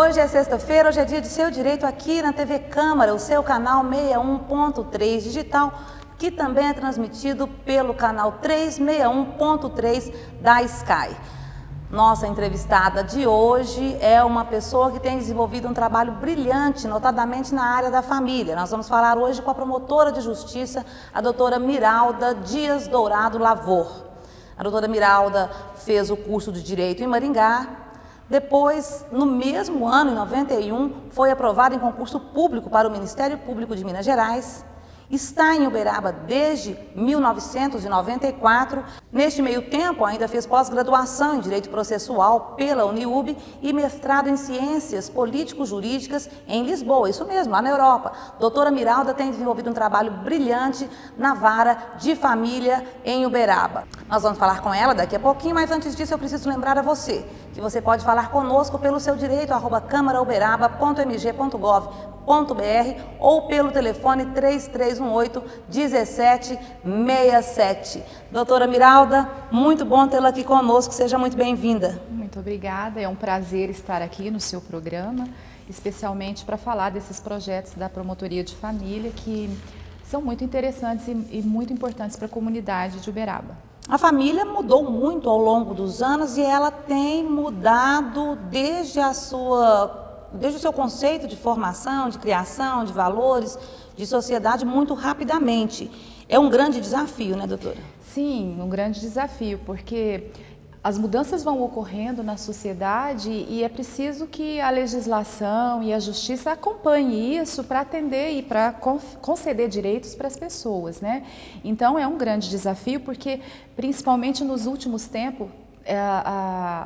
Hoje é sexta-feira, hoje é dia de Seu Direito aqui na TV Câmara, o seu canal 61.3 digital, que também é transmitido pelo canal 361.3 da Sky. Nossa entrevistada de hoje é uma pessoa que tem desenvolvido um trabalho brilhante, notadamente na área da família. Nós vamos falar hoje com a promotora de justiça, a doutora Miralda Dias Dourado Lavor. A doutora Miralda fez o curso de Direito em Maringá. Depois, no mesmo ano, em 91, foi aprovada em concurso público para o Ministério Público de Minas Gerais. Está em Uberaba desde 1994. Neste meio tempo, ainda fez pós-graduação em Direito Processual pela Uniub e mestrado em Ciências Político-Jurídicas em Lisboa, isso mesmo, lá na Europa. Doutora Miralda tem desenvolvido um trabalho brilhante na vara de família em Uberaba. Nós vamos falar com ela daqui a pouquinho, mas antes disso eu preciso lembrar a você que você pode falar conosco pelo seu direito, @câmarauberaba.mg.gov.br ou pelo telefone 3318-1767. Doutora Miralda, muito bom tê-la aqui conosco, seja muito bem-vinda. Muito obrigada, é um prazer estar aqui no seu programa, especialmente para falar desses projetos da Promotoria de Família que são muito interessantes e muito importantes para a comunidade de Uberaba. A família mudou muito ao longo dos anos e ela tem mudado desde o seu conceito de formação, de criação, de valores, de sociedade muito rapidamente. É um grande desafio, né, doutora? Sim, um grande desafio, porque as mudanças vão ocorrendo na sociedade e é preciso que a legislação e a justiça acompanhem isso para atender e para conceder direitos para as pessoas, né? Então é um grande desafio porque, principalmente nos últimos tempos,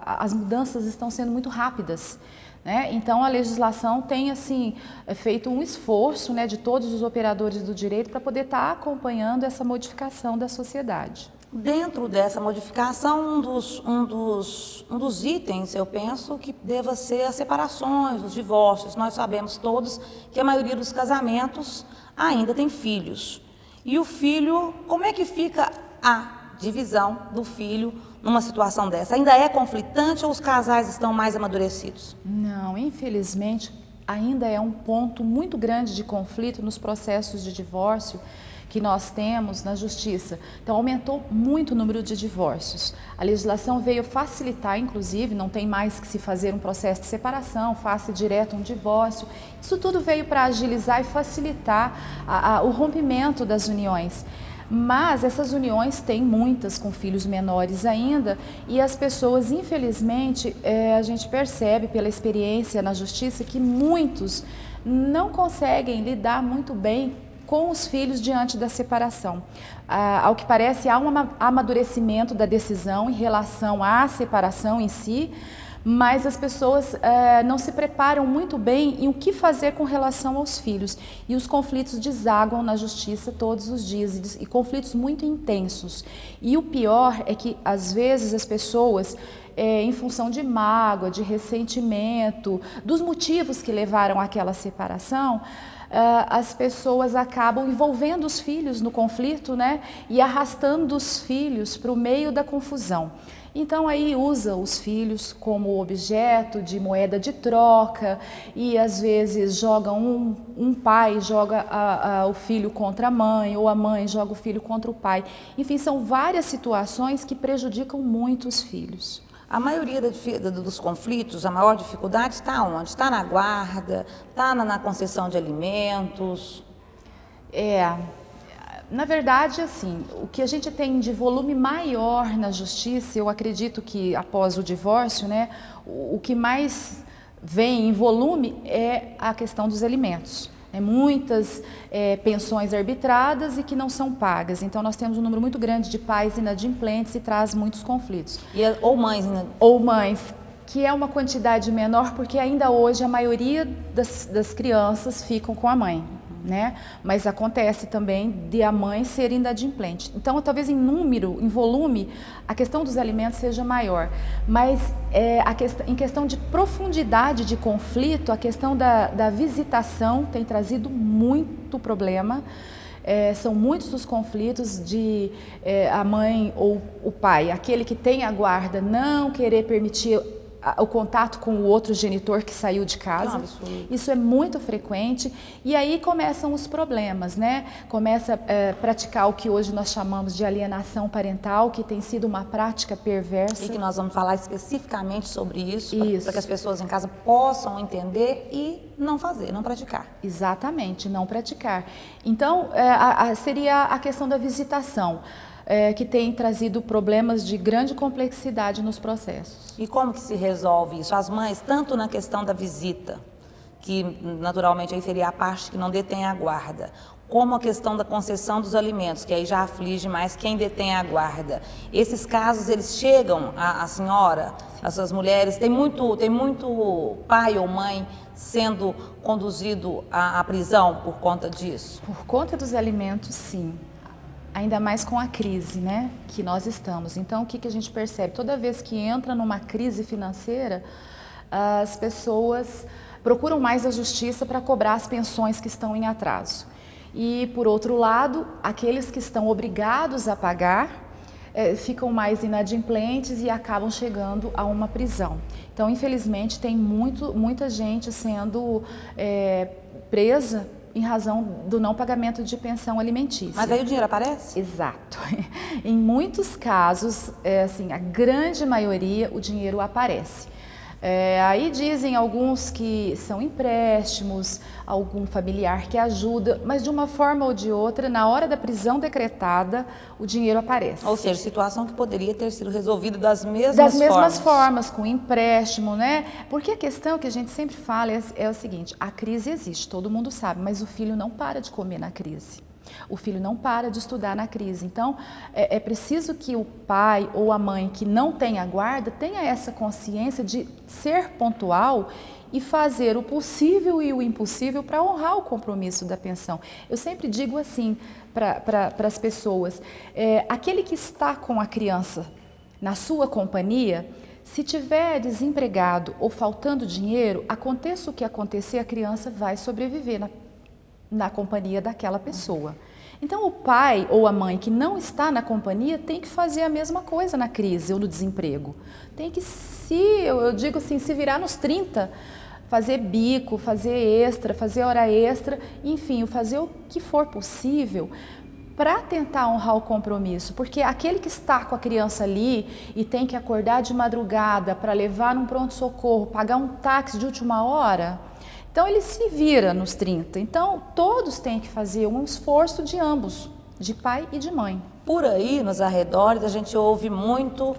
as mudanças estão sendo muito rápidas, né? Então a legislação tem assim feito um esforço, né, de todos os operadores do direito para poder estar acompanhando essa modificação da sociedade. Dentro dessa modificação, um dos itens, eu penso, que deva ser as separações, os divórcios. Nós sabemos todos que a maioria dos casamentos ainda tem filhos. E o filho, como é que fica a divisão do filho numa situação dessa? Ainda é conflitante ou os casais estão mais amadurecidos? Não, infelizmente, ainda é um ponto muito grande de conflito nos processos de divórcio que nós temos na justiça. Então aumentou muito o número de divórcios. A legislação veio facilitar, inclusive, não tem mais que se fazer um processo de separação, faça direto um divórcio. Isso tudo veio para agilizar e facilitar o rompimento das uniões. Mas essas uniões têm muitas com filhos menores ainda e as pessoas, infelizmente, a gente percebe pela experiência na justiça que muitos não conseguem lidar muito bem com os filhos diante da separação. Ao que parece, há um amadurecimento da decisão em relação à separação em si, mas as pessoas não se preparam muito bem em o que fazer com relação aos filhos. E os conflitos desaguam na justiça todos os dias, e conflitos muito intensos. E o pior é que, às vezes, as pessoas, em função de mágoa, de ressentimento, dos motivos que levaram àquela separação, as pessoas acabam envolvendo os filhos no conflito, né, e arrastando os filhos para o meio da confusão. Então aí usa os filhos como objeto de moeda de troca e às vezes joga um pai joga o filho contra a mãe ou a mãe joga o filho contra o pai. Enfim, são várias situações que prejudicam muito os filhos. A maioria dos conflitos, a maior dificuldade está onde? Está na guarda, está na concessão de alimentos? Na verdade, assim, o que a gente tem de volume maior na justiça, eu acredito que após o divórcio, né, o que mais vem em volume é a questão dos alimentos. Muitas pensões arbitradas e que não são pagas. Então, nós temos um número muito grande de pais inadimplentes e traz muitos conflitos. Ou mães, né? Ou mães, que é uma quantidade menor, porque ainda hoje a maioria das crianças ficam com a mãe, né? Mas acontece também de a mãe ser inadimplente. Então, talvez em número, em volume, a questão dos alimentos seja maior. Mas em questão de profundidade de conflito, a questão da visitação tem trazido muito problema. São muitos os conflitos de a mãe ou o pai, aquele que tem a guarda, não querer permitir o contato com o outro genitor que saiu de casa. Isso é muito frequente e aí começam os problemas, né? Começa a praticar o que hoje nós chamamos de alienação parental, que tem sido uma prática perversa. E que nós vamos falar especificamente sobre isso. Para que as pessoas em casa possam entender e não fazer, não praticar. Exatamente, não praticar. Então, seria a questão da visitação. Que tem trazido problemas de grande complexidade nos processos. E como que se resolve isso? As mães, tanto na questão da visita, que naturalmente aí seria a parte que não detém a guarda, como a questão da concessão dos alimentos, que aí já aflige mais quem detém a guarda. Esses casos, eles chegam à senhora, às suas mulheres, tem muito pai ou mãe sendo conduzido à prisão por conta disso? Por conta dos alimentos, sim. Ainda mais com a crise, né, que nós estamos. Então, o que a gente percebe? Toda vez que entra numa crise financeira, as pessoas procuram mais a justiça para cobrar as pensões que estão em atraso. E, por outro lado, aqueles que estão obrigados a pagar ficam mais inadimplentes e acabam chegando a uma prisão. Então, infelizmente, tem muita gente sendo presa em razão do não pagamento de pensão alimentícia. Mas aí o dinheiro aparece? Exato. Em muitos casos, assim, a grande maioria, o dinheiro aparece. Aí dizem alguns que são empréstimos, algum familiar que ajuda, mas de uma forma ou de outra, na hora da prisão decretada, o dinheiro aparece. Ou seja, situação que poderia ter sido resolvida das mesmas formas, com empréstimo, né? Porque a questão que a gente sempre fala é o seguinte, a crise existe, todo mundo sabe, mas o filho não para de comer na crise. O filho não para de estudar na crise. Então, é preciso que o pai ou a mãe que não tem a guarda tenha essa consciência de ser pontual e fazer o possível e o impossível para honrar o compromisso da pensão. Eu sempre digo assim para as pessoas, aquele que está com a criança na sua companhia, se tiver desempregado ou faltando dinheiro, aconteça o que acontecer, a criança vai sobreviver na companhia daquela pessoa. Então, o pai ou a mãe que não está na companhia tem que fazer a mesma coisa na crise ou no desemprego. Tem que, eu digo assim, se virar nos 30, fazer bico, fazer extra, fazer hora extra, enfim, fazer o que for possível para tentar honrar o compromisso, porque aquele que está com a criança ali e tem que acordar de madrugada para levar num pronto-socorro, pagar um táxi de última hora, então ele se vira nos 30. Então todos têm que fazer um esforço de ambos, de pai e de mãe. Por aí, nos arredores, a gente ouve muito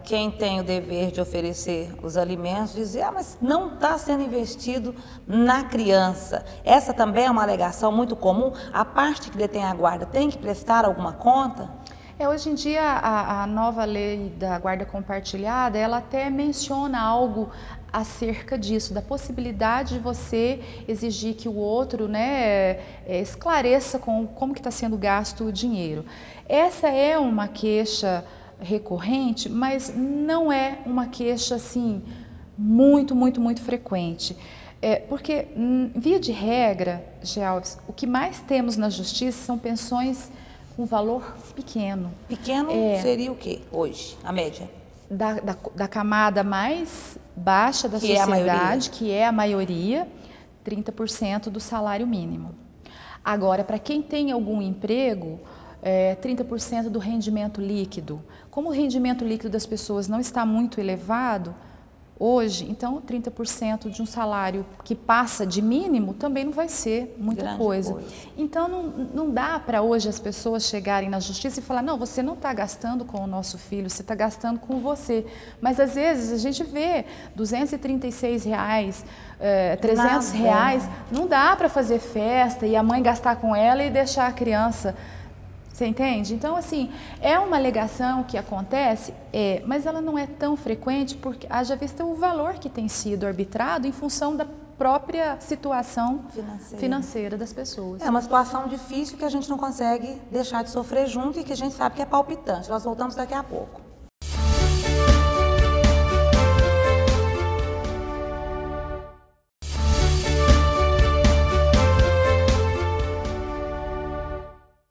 quem tem o dever de oferecer os alimentos dizer, mas não está sendo investido na criança. Essa também é uma alegação muito comum. A parte que detém a guarda tem que prestar alguma conta? Hoje em dia, a nova lei da guarda compartilhada, ela até menciona algo acerca disso, da possibilidade de você exigir que o outro, né, esclareça como que está sendo gasto o dinheiro. Essa é uma queixa recorrente, mas não é uma queixa assim muito frequente. Porque, via de regra, Gelves, o que mais temos na justiça são pensões com valor pequeno. Pequeno seria o quê hoje, a média? Da camada mais baixa da sociedade, que é a maioria, 30% do salário mínimo. Agora, para quem tem algum emprego, 30% do rendimento líquido. Como o rendimento líquido das pessoas não está muito elevado hoje, então 30% de um salário que passa de mínimo também não vai ser muita coisa. Então não dá para hoje as pessoas chegarem na justiça e falar, não, você não está gastando com o nosso filho, você está gastando com você. Mas às vezes a gente vê R$236, R$300, não dá para fazer festa e a mãe gastar com ela e deixar a criança. Você entende? Então, assim, é uma alegação que acontece, mas ela não é tão frequente porque haja vista o valor que tem sido arbitrado em função da própria situação financeira das pessoas. É uma situação difícil que a gente não consegue deixar de sofrer junto e que a gente sabe que é palpitante. Nós voltamos daqui a pouco.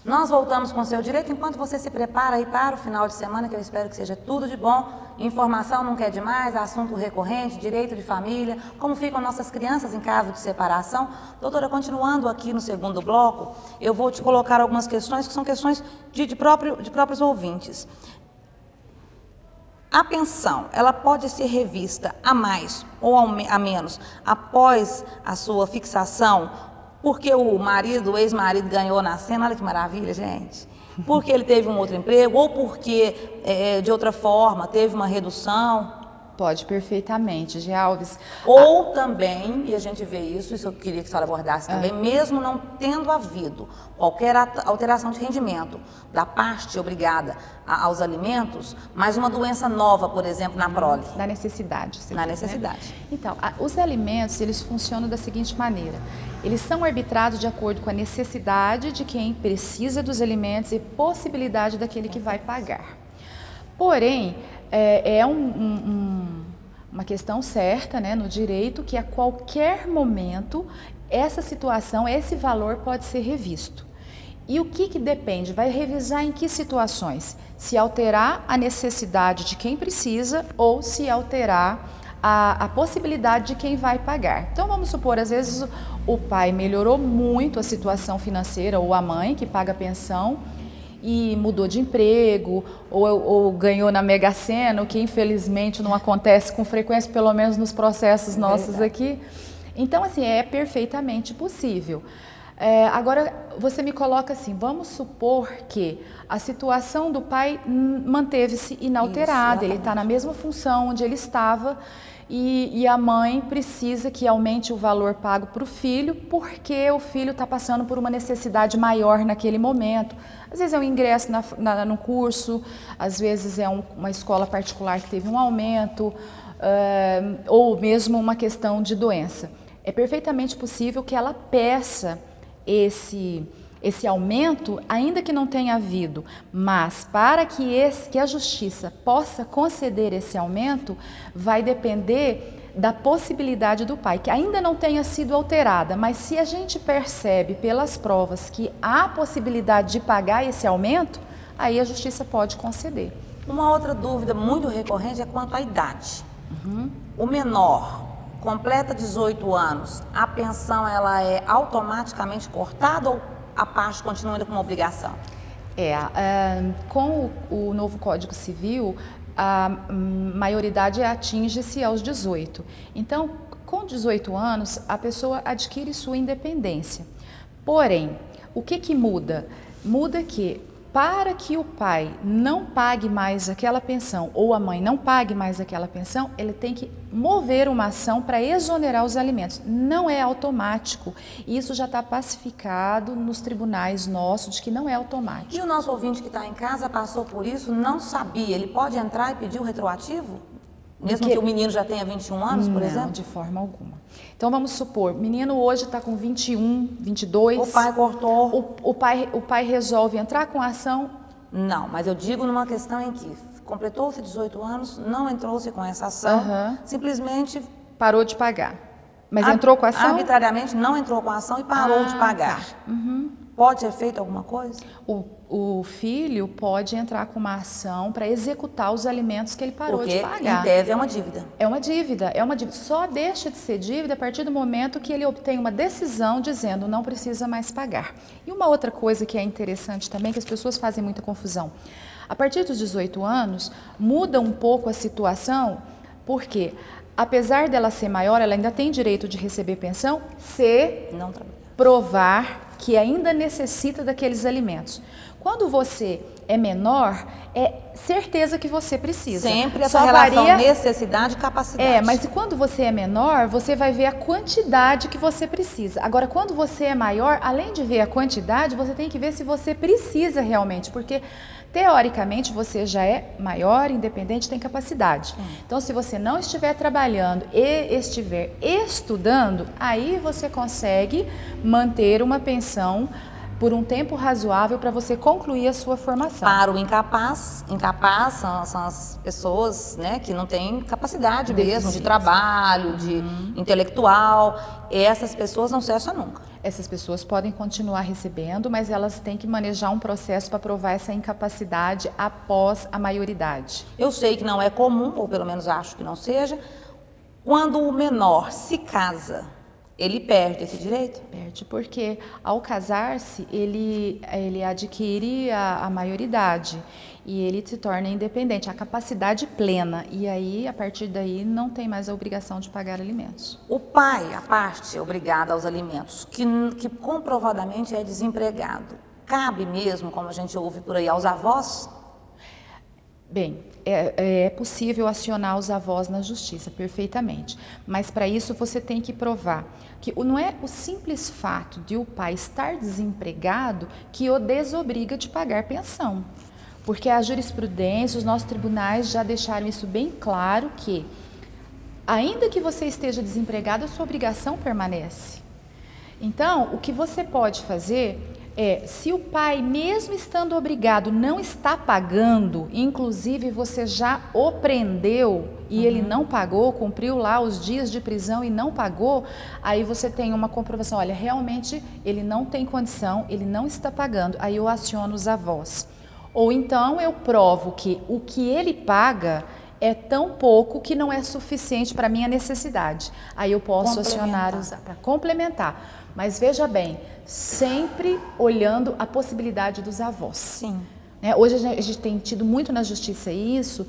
Nós voltamos com o Seu Direito, enquanto você se prepara aí para o final de semana, que eu espero que seja tudo de bom. informação não quer demais, assunto recorrente, direito de família, como ficam nossas crianças em caso de separação. Doutora, continuando aqui no segundo bloco, eu vou te colocar algumas questões que são questões de próprios ouvintes. A pensão, ela pode ser revista a mais ou a menos após a sua fixação, porque o marido, o ex-marido ganhou na cena, olha que maravilha, gente. Porque ele teve um outro emprego ou porque, de outra forma, teve uma redução? Pode perfeitamente, Alves. Ou também, e a gente vê isso eu queria que a senhora abordasse também, mesmo não tendo havido qualquer alteração de rendimento da parte obrigada aos alimentos, mas uma doença nova, por exemplo, na prole. Da necessidade. Na necessidade. Né? Então, os alimentos, eles funcionam da seguinte maneira. Eles são arbitrados de acordo com a necessidade de quem precisa dos alimentos e possibilidade daquele que vai pagar. Porém, uma questão certa, né, no direito, que a qualquer momento essa situação, esse valor pode ser revisto. E o que depende? Vai revisar em que situações? Se alterar a necessidade de quem precisa ou se alterar a possibilidade de quem vai pagar. Então vamos supor, às vezes o pai melhorou muito a situação financeira ou a mãe que paga a pensão e mudou de emprego ou ganhou na Mega Sena, o que infelizmente não acontece com frequência, pelo menos nos processos nossos aqui. Então, assim, é perfeitamente possível. Agora, você me coloca assim, vamos supor que a situação do pai manteve-se inalterada, ele está na mesma função onde ele estava e a mãe precisa que aumente o valor pago para o filho porque o filho está passando por uma necessidade maior naquele momento. Às vezes é um ingresso no curso, às vezes é uma escola particular que teve um aumento, ou mesmo uma questão de doença. É perfeitamente possível que ela peça esse aumento, ainda que não tenha havido, mas para que a justiça possa conceder esse aumento, vai depender da possibilidade do pai, que ainda não tenha sido alterada, mas se a gente percebe pelas provas que há possibilidade de pagar esse aumento, aí a justiça pode conceder. Uma outra dúvida muito recorrente é quanto à idade. O menor completa 18 anos, a pensão ela é automaticamente cortada ou a parte continua ainda com uma obrigação? Com o novo Código Civil, a maioridade atinge-se aos 18. Então, com 18 anos, a pessoa adquire sua independência. Porém, o que muda? Muda que, para que o pai não pague mais aquela pensão ou a mãe não pague mais aquela pensão, ele tem que mover uma ação para exonerar os alimentos. Não é automático. Isso já está pacificado nos tribunais nossos de que não é automático. E o nosso ouvinte que está em casa passou por isso, não sabia. Ele pode entrar e pedir o retroativo? Mesmo que o menino já tenha 21 anos, por exemplo? Não, de forma alguma. Então vamos supor, o menino hoje está com 21, 22. O pai cortou. O pai resolve entrar com a ação? Não, mas eu digo numa questão em que completou-se 18 anos, não entrou-se com essa ação, simplesmente parou de pagar. Mas entrou com a ação? Arbitrariamente não entrou com a ação e parou de pagar. Tá. Pode ser feito alguma coisa? O filho pode entrar com uma ação para executar os alimentos que ele parou de pagar. Porque em tese é uma dívida. É uma dívida, é uma dívida. Só deixa de ser dívida a partir do momento que ele obtém uma decisão dizendo não precisa mais pagar. E uma outra coisa que é interessante também, que as pessoas fazem muita confusão. A partir dos 18 anos, muda um pouco a situação, porque apesar dela ser maior, ela ainda tem direito de receber pensão se não trabalha. Provar que ainda necessita daqueles alimentos. Quando você é menor, é certeza que você precisa. Sempre essa relação necessidade e capacidade. Mas quando você é menor, você vai ver a quantidade que você precisa. Agora, quando você é maior, além de ver a quantidade, você tem que ver se você precisa realmente, porque teoricamente você já é maior, independente, tem capacidade. Então, se você não estiver trabalhando e estiver estudando, aí você consegue manter uma pensão por um tempo razoável para você concluir a sua formação. Para o incapaz são as pessoas, né, que não têm capacidade mesmo de trabalho, de intelectual. Essas pessoas não cessam nunca. Essas pessoas podem continuar recebendo, mas elas têm que manejar um processo para provar essa incapacidade após a maioridade. Eu sei que não é comum, ou pelo menos acho que não seja, quando o menor se casa, ele perde esse direito? Perde, porque ao casar-se, ele adquire a maioridade e ele se torna independente, a capacidade plena. E aí, a partir daí, não tem mais a obrigação de pagar alimentos. O pai, a parte obrigada aos alimentos, que comprovadamente é desempregado, cabe mesmo, como a gente ouve por aí, aos avós? Bem, é possível acionar os avós na justiça, perfeitamente. Mas para isso você tem que provar que não é o simples fato de o pai estar desempregado que o desobriga de pagar pensão. Porque a jurisprudência, os nossos tribunais já deixaram isso bem claro que, ainda que você esteja desempregado, a sua obrigação permanece. Então, o que você pode fazer se o pai, mesmo estando obrigado, não está pagando, inclusive você já o prendeu e ele não pagou, cumpriu lá os dias de prisão e não pagou, aí você tem uma comprovação, olha, realmente ele não tem condição, ele não está pagando, aí eu aciono os avós. Ou então eu provo que o que ele paga é tão pouco que não é suficiente para a minha necessidade. Aí eu posso acionar para complementar. Mas veja bem, sempre olhando a possibilidade dos avós. Sim. Hoje a gente tem tido muito na justiça isso.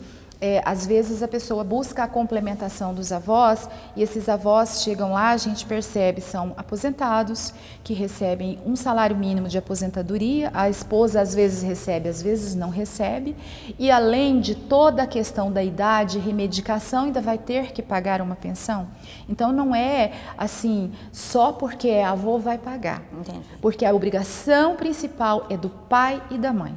Às vezes a pessoa busca a complementação dos avós e esses avós chegam lá, a gente percebe, são aposentados, que recebem um salário mínimo de aposentadoria, a esposa às vezes recebe, às vezes não recebe, e além de toda a questão da idade, remedicação, ainda vai ter que pagar uma pensão. Então não é assim, só porque é avô vai pagar. Entendi. Porque a obrigação principal é do pai e da mãe.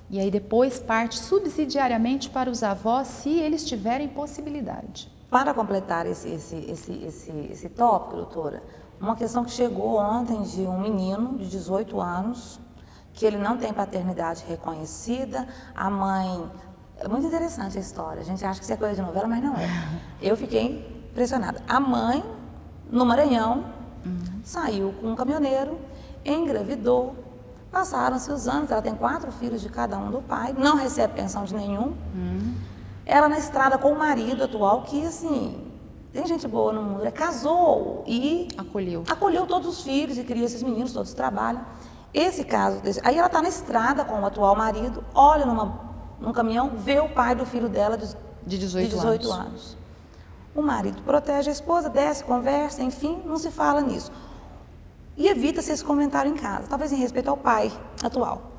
E aí depois parte subsidiariamente para os avós, se eles tiverem possibilidade. Para completar esse tópico, doutora, uma questão que chegou ontem de um menino de 18 anos, que ele não tem paternidade reconhecida, a mãe... É muito interessante a história, a gente acha que isso é coisa de novela, mas não é. Eu fiquei impressionada. A mãe, no Maranhão, saiu com um caminhoneiro, engravidou. Passaram-se os anos, ela tem 4 filhos de cada um do pai, não recebe pensão de nenhum. Ela na estrada com o marido atual, que assim, tem gente boa no mundo, casou e acolheu todos os filhos e cria esses meninos, todos trabalham. Esse caso, aí ela está na estrada com o atual marido, olha num caminhão, vê o pai do filho dela de 18 anos. O marido protege a esposa, desce, conversa, enfim, não se fala nisso. E evita-se esse comentário em casa, talvez em respeito ao pai atual.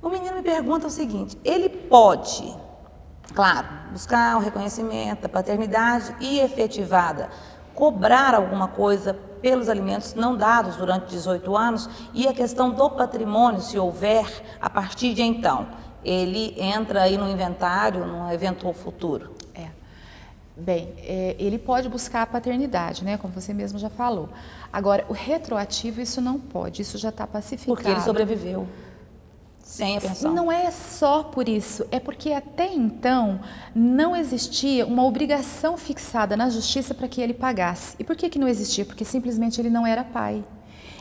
O menino me pergunta o seguinte, ele pode, claro, buscar o reconhecimento da paternidade e efetivada, cobrar alguma coisa pelos alimentos não dados durante 18 anos e a questão do patrimônio, se houver, a partir de então, ele entra aí no inventário, num eventual futuro? Bem, ele pode buscar a paternidade, né, como você mesmo já falou. Agora, o retroativo, isso não pode, isso já está pacificado. Porque ele sobreviveu sem a pensão. Não é só por isso, é porque até então não existia uma obrigação fixada na justiça para que ele pagasse. E por que não existia? Porque simplesmente ele não era pai.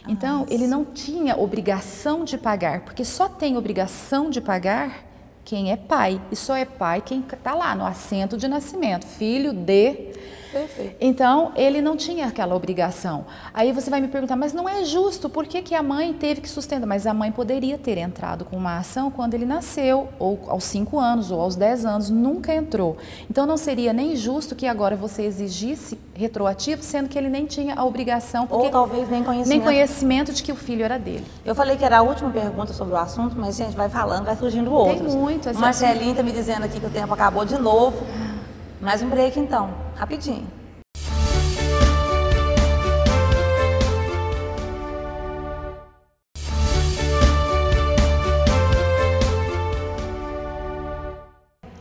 Então, ele não tinha obrigação de pagar, porque só tem obrigação de pagar quem é pai, e só é pai quem está lá no assento de nascimento, filho de... Perfeito. Então, ele não tinha aquela obrigação. Aí você vai me perguntar, mas não é justo, por que a mãe teve que sustentar? Mas a mãe poderia ter entrado com uma ação quando ele nasceu, ou aos 5 anos, ou aos 10 anos, nunca entrou. Então, não seria nem justo que agora você exigisse retroativo, sendo que ele nem tinha a obrigação, ou talvez nem conhecimento de que o filho era dele. Eu falei que era a última pergunta sobre o assunto, mas a gente vai falando, vai surgindo outros. Tem muito. O Marcelinho está me dizendo aqui que o tempo acabou de novo. Mais um break então, rapidinho.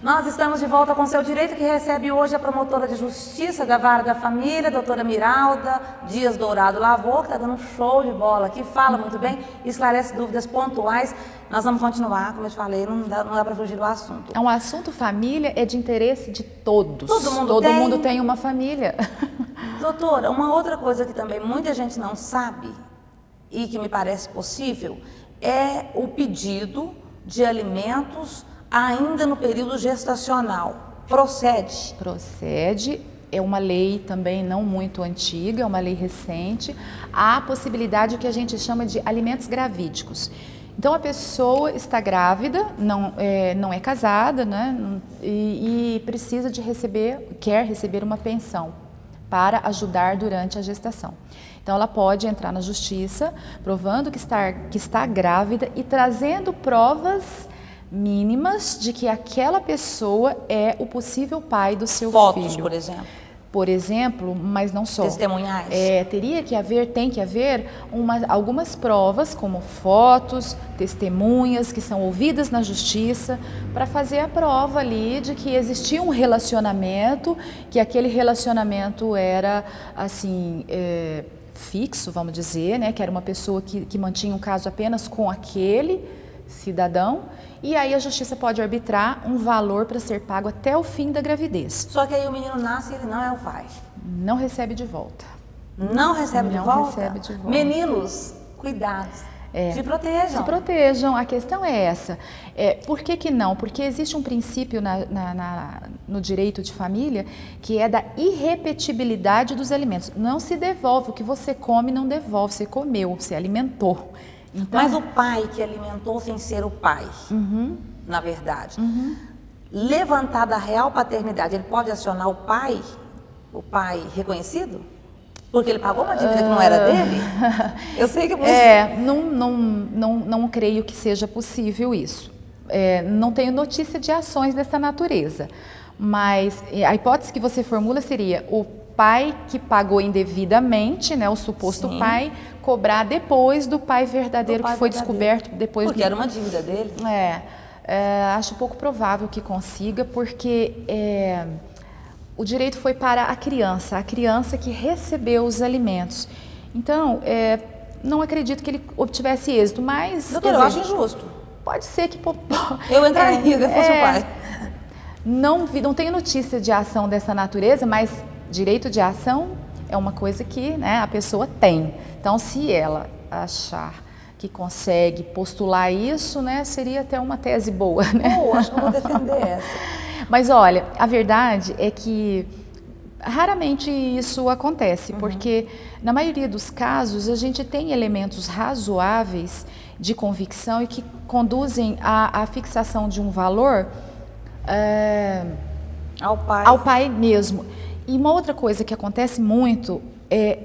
Nós estamos de volta com Seu Direito, que recebe hoje a promotora de justiça da Vara da Família, doutora Miralda Dias Dourado Lavô, que está dando um show de bola aqui, fala muito bem, esclarece dúvidas pontuais. Nós vamos continuar, como eu te falei, não dá para fugir do assunto. É um assunto família, é de interesse de todos. Todo mundo tem uma família. Doutora, uma outra coisa que também muita gente não sabe, e que me parece possível, é o pedido de alimentos ainda no período gestacional. Procede? Procede. É uma lei também não muito antiga, é uma lei recente. Há a possibilidade que a gente chama de alimentos gravídicos. Então a pessoa está grávida, não é casada, né? E precisa de quer receber uma pensão para ajudar durante a gestação. Então ela pode entrar na justiça provando que está grávida e trazendo provas mínimas de que aquela pessoa é o possível pai do seu filho. Fotos, por exemplo. Por exemplo, mas não só. Testemunhais? Tem que haver algumas provas, como fotos, testemunhas que são ouvidas na justiça, para fazer a prova ali de que existia um relacionamento, que aquele relacionamento era, assim, fixo, vamos dizer, né? Que era uma pessoa que mantinha um caso apenas com aquele cidadão, e aí a justiça pode arbitrar um valor para ser pago até o fim da gravidez. Só que aí o menino nasce e ele não é o pai. Não recebe de volta. Não recebe de volta? Não recebe de volta. Meninos, cuidado. Se protejam. Se protejam. A questão é essa. Por que não? Porque existe um princípio no direito de família que é da irrepetibilidade dos alimentos. Não se devolve. O que você come não devolve. Você comeu, você alimentou. Então, mas o pai que alimentou sem ser o pai, na verdade, levantada a real paternidade, ele pode acionar o pai reconhecido? Porque ele pagou uma dívida que não era dele? Eu sei que você... Não creio que seja possível isso. Não tenho notícia de ações dessa natureza. Mas a hipótese que você formula seria o pai que pagou indevidamente, né, o suposto pai, cobrar depois do pai verdadeiro que foi descoberto depois. Porque era uma dívida dele. Acho pouco provável que consiga, porque o direito foi para a criança que recebeu os alimentos. Então, não acredito que ele obtivesse êxito, mas... Doutora, eu acho injusto. Pode ser que... Eu entraria se fosse o pai. Não tenho notícia de ação dessa natureza, mas direito de ação é uma coisa que, né, a pessoa tem. Então, se ela achar que consegue postular isso, né, seria até uma tese boa, né? Acho que eu vou defender essa. Mas olha, a verdade é que raramente isso acontece, porque na maioria dos casos a gente tem elementos razoáveis de convicção e que conduzem à fixação de um valor ao pai mesmo. E uma outra coisa que acontece muito é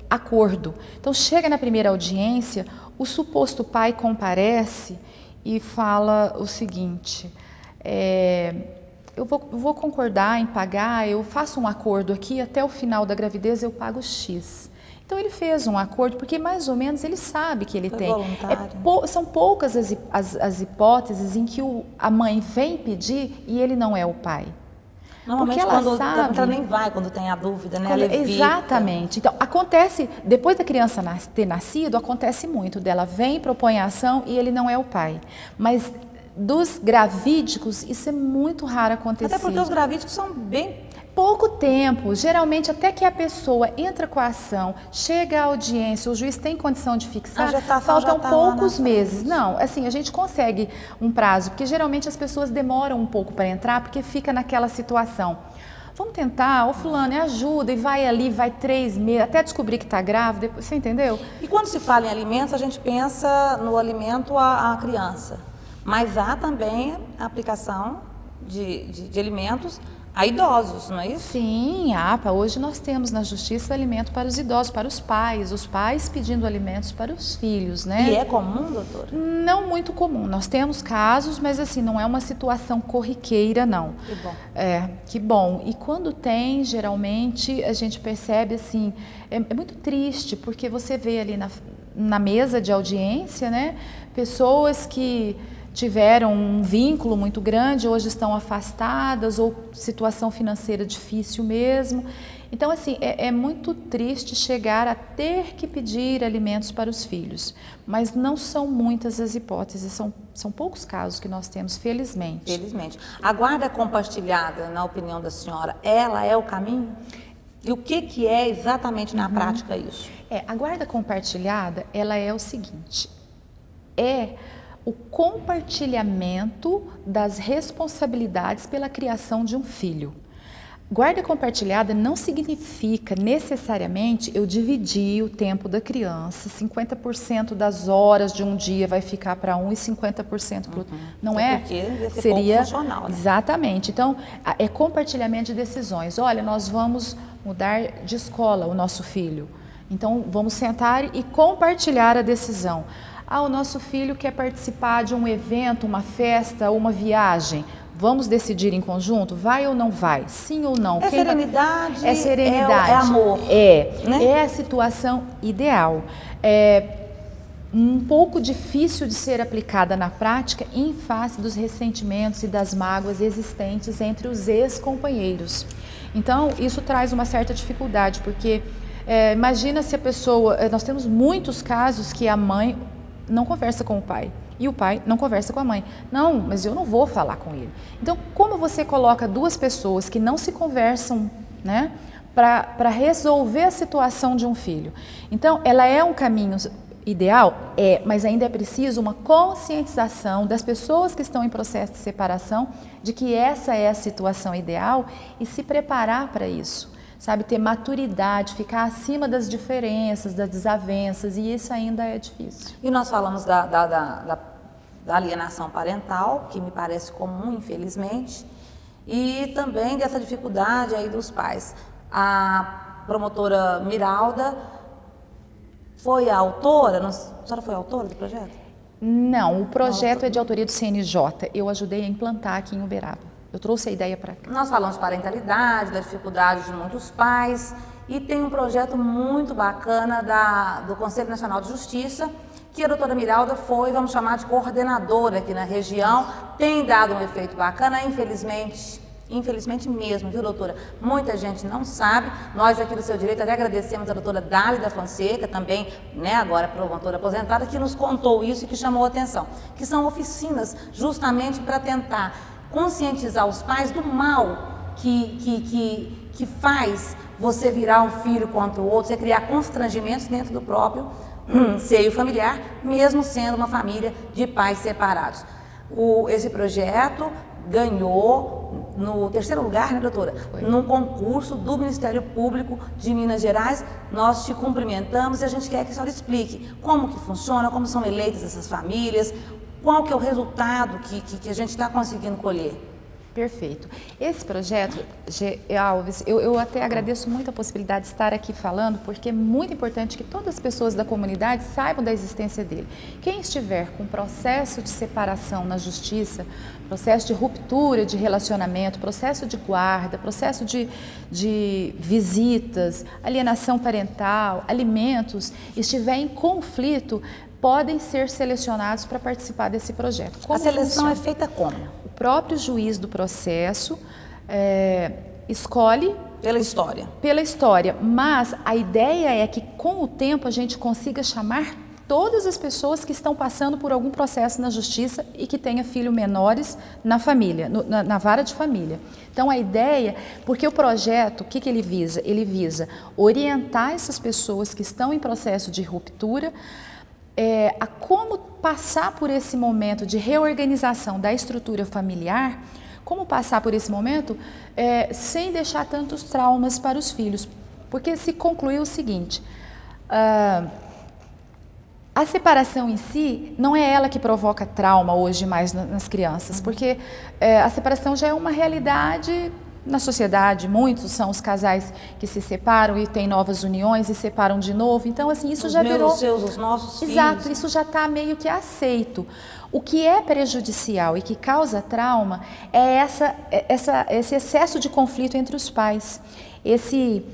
acordo. Então chega na primeira audiência, o suposto pai comparece e fala o seguinte: eu vou concordar em pagar, eu faço um acordo aqui, até o final da gravidez eu pago X. Então ele fez um acordo porque mais ou menos ele sabe que ele tem. São poucas as hipóteses em que a mãe vem pedir e ele não é o pai. Normalmente porque ela sabe, ela nem vai quando tem a dúvida, né? Ela evita. Exatamente. Então, acontece, depois da criança ter nascido, acontece muito dela vem, propõe a ação e ele não é o pai. Mas dos gravídicos, isso é muito raro acontecer. Até porque os gravídicos são bem... Pouco tempo, geralmente até que a pessoa entra com a ação, chega à audiência, o juiz tem condição de fixar, faltam poucos meses. Não, assim, a gente consegue um prazo, porque geralmente as pessoas demoram um pouco para entrar, porque fica naquela situação. Vamos tentar, ô fulano, ajuda, e vai ali, vai 3 meses, até descobrir que está grávida, você entendeu? E quando se fala em alimentos, a gente pensa no alimento à criança, mas há também a aplicação de alimentos a idosos, não é isso? Sim, hoje nós temos na justiça alimento para os idosos, para os pais pedindo alimentos para os filhos, né? E é comum, doutora? Não muito comum, nós temos casos, mas assim, não é uma situação corriqueira, não. Que bom. Que bom. E quando tem, geralmente, a gente percebe assim, é muito triste, porque você vê ali na mesa de audiência, né, pessoas que tiveram um vínculo muito grande, hoje estão afastadas ou situação financeira difícil mesmo. Então, assim, é muito triste chegar a ter que pedir alimentos para os filhos, mas não são muitas as hipóteses, são poucos casos que nós temos, felizmente. Felizmente. A guarda compartilhada, na opinião da senhora, ela é o caminho? E o que é exatamente na prática isso? A guarda compartilhada, ela é o seguinte, é o compartilhamento das responsabilidades pela criação de um filho. Guarda compartilhada não significa necessariamente eu dividir o tempo da criança, 50% das horas de um dia vai ficar para um e 50% para o outro. Não é? Porque seria pouco funcional, né? Exatamente. Então, é compartilhamento de decisões. Olha, nós vamos mudar de escola o nosso filho. Então, vamos sentar e compartilhar a decisão. O nosso filho quer participar de um evento, uma festa, uma viagem. Vamos decidir em conjunto? Vai ou não vai? Sim ou não? É serenidade, é serenidade. É amor. Né? É a situação ideal. É um pouco difícil de ser aplicada na prática em face dos ressentimentos e das mágoas existentes entre os ex-companheiros. Então, isso traz uma certa dificuldade, porque imagina se a pessoa... Nós temos muitos casos que a mãe não conversa com o pai e o pai não conversa com a mãe. Não, mas eu não vou falar com ele. Então, como você coloca duas pessoas que não se conversam, né, para resolver a situação de um filho? Então, ela é um caminho ideal? Mas ainda é preciso uma conscientização das pessoas que estão em processo de separação de que essa é a situação ideal e se preparar para isso. Sabe, ter maturidade, ficar acima das diferenças, das desavenças, e isso ainda é difícil. E nós falamos da alienação parental, que me parece comum, infelizmente, e também dessa dificuldade aí dos pais. A promotora Miralda foi a autora, a senhora foi a autora do projeto? Não, o projeto é de autoria do CNJ, eu ajudei a implantar aqui em Uberaba. Eu trouxe a ideia para cá. Nós falamos de parentalidade, da dificuldade de muitos pais, e tem um projeto muito bacana do Conselho Nacional de Justiça, que a doutora Miralda foi, vamos chamar de coordenadora aqui na região, tem dado um efeito bacana, infelizmente mesmo, viu, doutora? Muita gente não sabe, nós aqui do Seu Direito até agradecemos a doutora Dálida Fonseca, também, né, agora promotora aposentada, que nos contou isso e que chamou a atenção, que são oficinas justamente para tentar conscientizar os pais do mal que faz você virar um filho contra o outro, você criar constrangimentos dentro do próprio seio familiar, mesmo sendo uma família de pais separados. Esse projeto ganhou no 3º lugar, né, doutora? Num concurso do Ministério Público de Minas Gerais. Nós te cumprimentamos e a gente quer que a senhora explique como que funciona, como são eleitas essas famílias, qual que é o resultado que a gente está conseguindo colher? Perfeito. Esse projeto, Alves, eu até agradeço muito a possibilidade de estar aqui falando, porque é muito importante que todas as pessoas da comunidade saibam da existência dele. Quem estiver com processo de separação na justiça, processo de ruptura de relacionamento, processo de guarda, processo de visitas, alienação parental, alimentos, estiver em conflito, podem ser selecionados para participar desse projeto. A seleção é feita como? O próprio juiz do processo escolhe... Pela história. Pela história, mas a ideia é que com o tempo a gente consiga chamar todas as pessoas que estão passando por algum processo na justiça e que tenha filhos menores na família, na vara de família. Então a ideia, porque o projeto, o que ele visa? Ele visa orientar essas pessoas que estão em processo de ruptura a como passar por esse momento de reorganização da estrutura familiar, como passar por esse momento sem deixar tantos traumas para os filhos. Porque se concluiu o seguinte, a separação em si não é ela que provoca trauma hoje mais nas crianças, porque a separação já é uma realidade na sociedade. Muitos são os casais que se separam e têm novas uniões e separam de novo. Então, assim, isso já virou... Os nossos filhos. Exato, isso já está meio que aceito. O que é prejudicial e que causa trauma é esse excesso de conflito entre os pais. Esse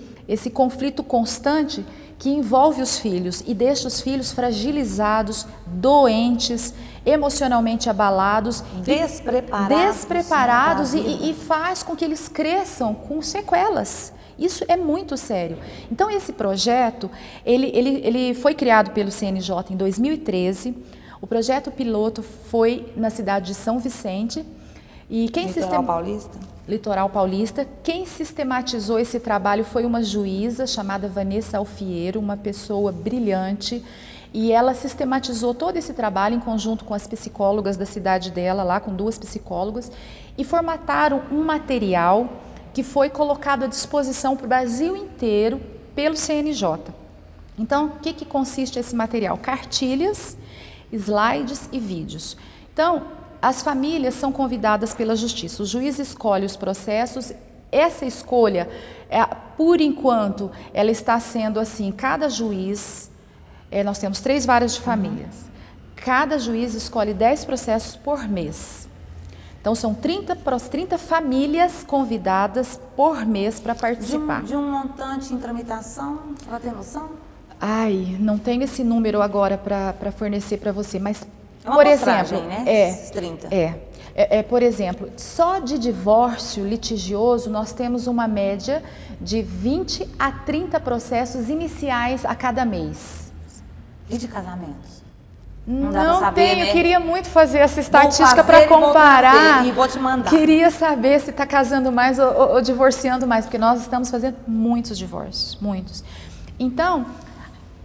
conflito constante que envolve os filhos e deixa os filhos fragilizados, doentes, emocionalmente abalados, despreparados e faz com que eles cresçam com sequelas. Isso é muito sério. Então esse projeto, ele foi criado pelo CNJ em 2013, o projeto piloto foi na cidade de São Vicente, E quem Litoral Paulista? Litoral Paulista. Quem sistematizou esse trabalho foi uma juíza chamada Vanessa Alfiero, uma pessoa brilhante, e ela sistematizou todo esse trabalho em conjunto com as psicólogas da cidade dela, lá com 2 psicólogas, e formataram um material que foi colocado à disposição para o Brasil inteiro pelo CNJ. Então, o que consiste esse material? Cartilhas, slides e vídeos. Então, as famílias são convidadas pela Justiça, o juiz escolhe os processos. Essa escolha, por enquanto, ela está sendo assim, cada juiz, nós temos 3 varas de famílias, cada juiz escolhe 10 processos por mês. Então, são 30 famílias convidadas por mês para participar. De um montante em tramitação, ela tem noção? Ai, não tenho esse número agora para fornecer para você, mas, por exemplo, né? Esses 30. Por exemplo, só de divórcio litigioso, nós temos uma média de 20 a 30 processos iniciais a cada mês. E de casamentos? Não tenho, né? Queria muito fazer essa estatística para comparar. E vou te mandar. Queria saber se está casando mais ou divorciando mais, porque nós estamos fazendo muitos divórcios, muitos. Então,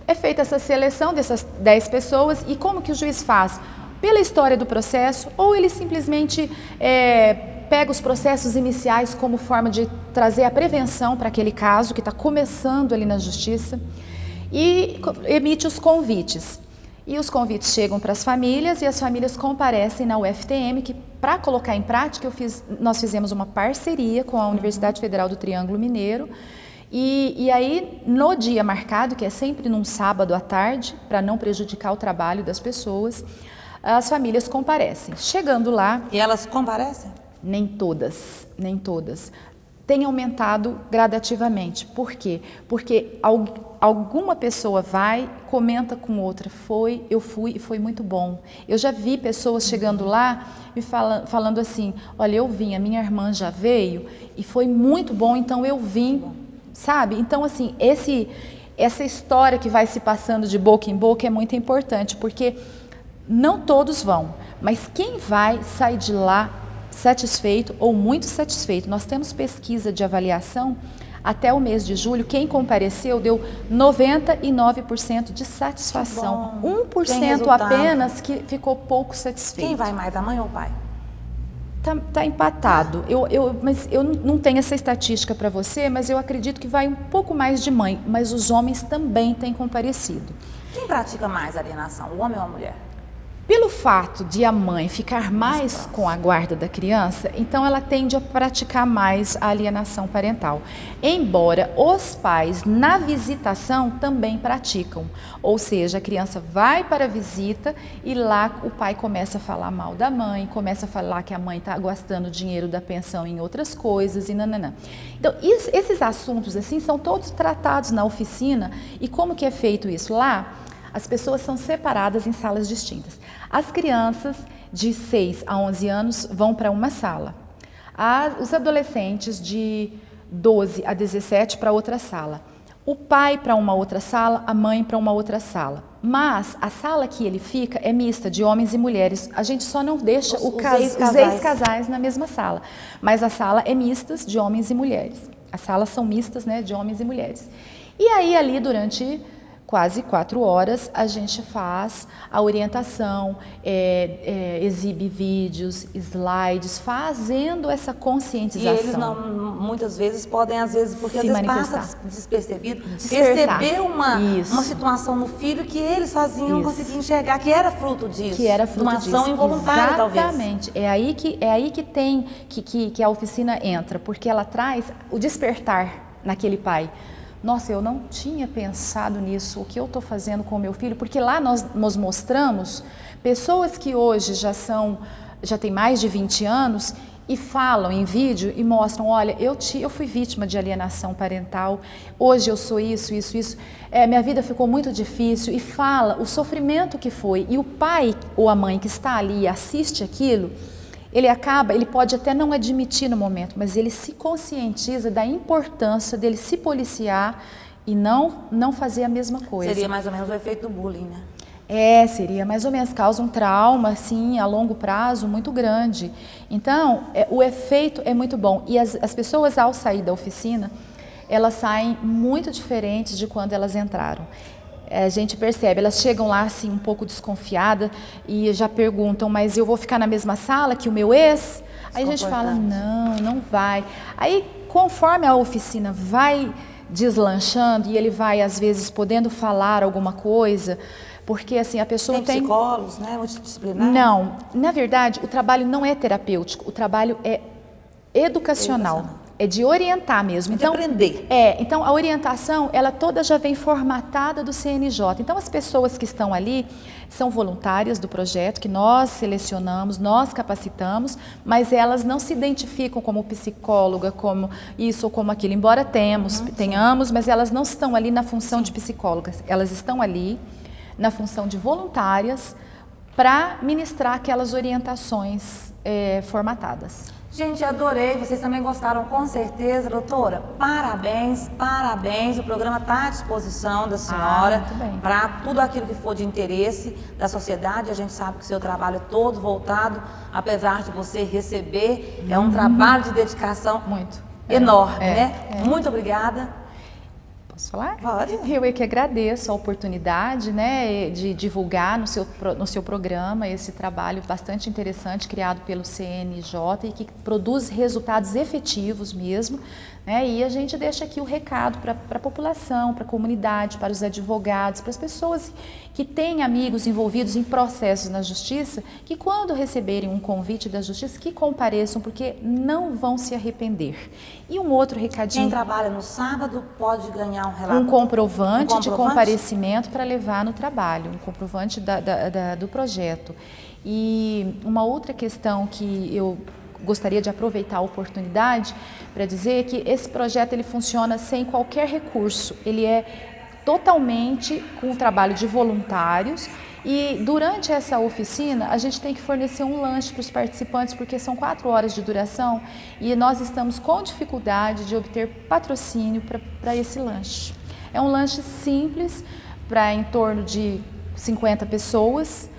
é feita essa seleção dessas 10 pessoas e como que o juiz faz? Pela história do processo, ou ele simplesmente pega os processos iniciais como forma de trazer a prevenção para aquele caso que está começando ali na justiça e emite os convites. E os convites chegam para as famílias e as famílias comparecem na UFTM, que para colocar em prática nós fizemos uma parceria com a Universidade Federal do Triângulo Mineiro. E aí, no dia marcado, que é sempre num sábado à tarde, para não prejudicar o trabalho das pessoas, as famílias comparecem. Chegando lá... E elas comparecem? Nem todas, nem todas. Tem aumentado gradativamente. Por quê? Porque alguma pessoa vai, comenta com outra, eu fui e foi muito bom. Eu já vi pessoas chegando lá e falando assim, olha, eu vim, a minha irmã já veio e foi muito bom, então eu vim, sabe? Então, assim, essa história que vai se passando de boca em boca é muito importante, porque não todos vão, mas quem vai sai de lá satisfeito ou muito satisfeito. Nós temos pesquisa de avaliação, até o mês de julho, quem compareceu deu 99% de satisfação. 1% apenas que ficou pouco satisfeito. Quem vai mais, a mãe ou o pai? Tá empatado. Mas eu não tenho essa estatística para você, mas eu acredito que vai um pouco mais de mãe, mas os homens também têm comparecido. Quem pratica mais alienação, o homem ou a mulher? Pelo fato de a mãe ficar mais com a guarda da criança, então ela tende a praticar mais a alienação parental. Embora os pais na visitação também praticam, ou seja, a criança vai para a visita e lá o pai começa a falar mal da mãe, começa a falar que a mãe está gastando dinheiro da pensão em outras coisas e nananã. Então, esses assuntos assim são todos tratados na oficina. E como que é feito isso lá? As pessoas são separadas em salas distintas. As crianças de 6 a 11 anos vão para uma sala. Os adolescentes de 12 a 17 para outra sala. O pai para uma outra sala, a mãe para uma outra sala. Mas a sala que ele fica é mista, de homens e mulheres. A gente só não deixa os ex-casais na mesma sala. Mas a sala é mista de homens e mulheres. As salas são mistas, né, de homens e mulheres. E aí ali durante quase 4 horas, a gente faz a orientação, exibe vídeos, slides, fazendo essa conscientização. E eles muitas vezes podem, às vezes, porque às vezes passa despercebido, perceber uma situação no filho que eles sozinhos não conseguiam enxergar, que era fruto disso. Que era fruto disso. Uma ação involuntária, talvez. Exatamente. É aí que a oficina entra, porque ela traz o despertar naquele pai. Nossa, eu não tinha pensado nisso, o que eu estou fazendo com o meu filho, porque lá nós mostramos pessoas que hoje já têm mais de 20 anos e falam em vídeo e mostram, olha, eu fui vítima de alienação parental, hoje eu sou isso, minha vida ficou muito difícil, e fala o sofrimento que foi, e o pai ou a mãe que está ali e assiste aquilo, ele pode até não admitir no momento, mas ele se conscientiza da importância dele se policiar e não fazer a mesma coisa. Seria mais ou menos o efeito do bullying, né? Seria mais ou menos, causa um trauma, assim, a longo prazo muito grande. Então, o efeito é muito bom. E as pessoas, ao sair da oficina, elas saem muito diferentes de quando elas entraram. A gente percebe, elas chegam lá assim um pouco desconfiadas e já perguntam, mas eu vou ficar na mesma sala que o meu ex? Aí a gente fala, não vai. Aí, conforme a oficina vai deslanchando e ele vai, às vezes, podendo falar alguma coisa, porque assim, a pessoa tem psicólogos, né, multidisciplinar? Não, na verdade, o trabalho não é terapêutico, o trabalho é educacional. É de orientar mesmo. Então, de aprender. Então a orientação, ela toda já vem formatada do CNJ. Então as pessoas que estão ali são voluntárias do projeto, que nós selecionamos, nós capacitamos, mas elas não se identificam como psicóloga, como isso ou como aquilo, embora tenhamos, mas elas não estão ali na função de psicólogas, elas estão ali na função de voluntárias para ministrar aquelas orientações formatadas. Gente, adorei, vocês também gostaram com certeza, doutora, parabéns, parabéns, o programa está à disposição da senhora para tudo aquilo que for de interesse da sociedade. A gente sabe que o seu trabalho é todo voltado, apesar de você receber, é um trabalho de dedicação enorme, né? Muito obrigada. Posso falar? Pode. Eu é que agradeço a oportunidade, né, de divulgar no seu programa esse trabalho bastante interessante criado pelo CNJ e que produz resultados efetivos mesmo, né, e a gente deixa aqui o recado para a população, para a comunidade, para os advogados, para as pessoas que têm amigos envolvidos em processos na justiça, que quando receberem um convite da justiça, que compareçam, porque não vão se arrepender. E um outro recadinho... Quem trabalha no sábado pode ganhar um relatório. Um comprovante de comparecimento para levar no trabalho, um comprovante do projeto. E uma outra questão que eu gostaria de aproveitar a oportunidade para dizer que esse projeto ele funciona sem qualquer recurso, ele é totalmente com o trabalho de voluntários e durante essa oficina a gente tem que fornecer um lanche para os participantes porque são 4 horas de duração e nós estamos com dificuldade de obter patrocínio para esse lanche. É um lanche simples para em torno de 50 pessoas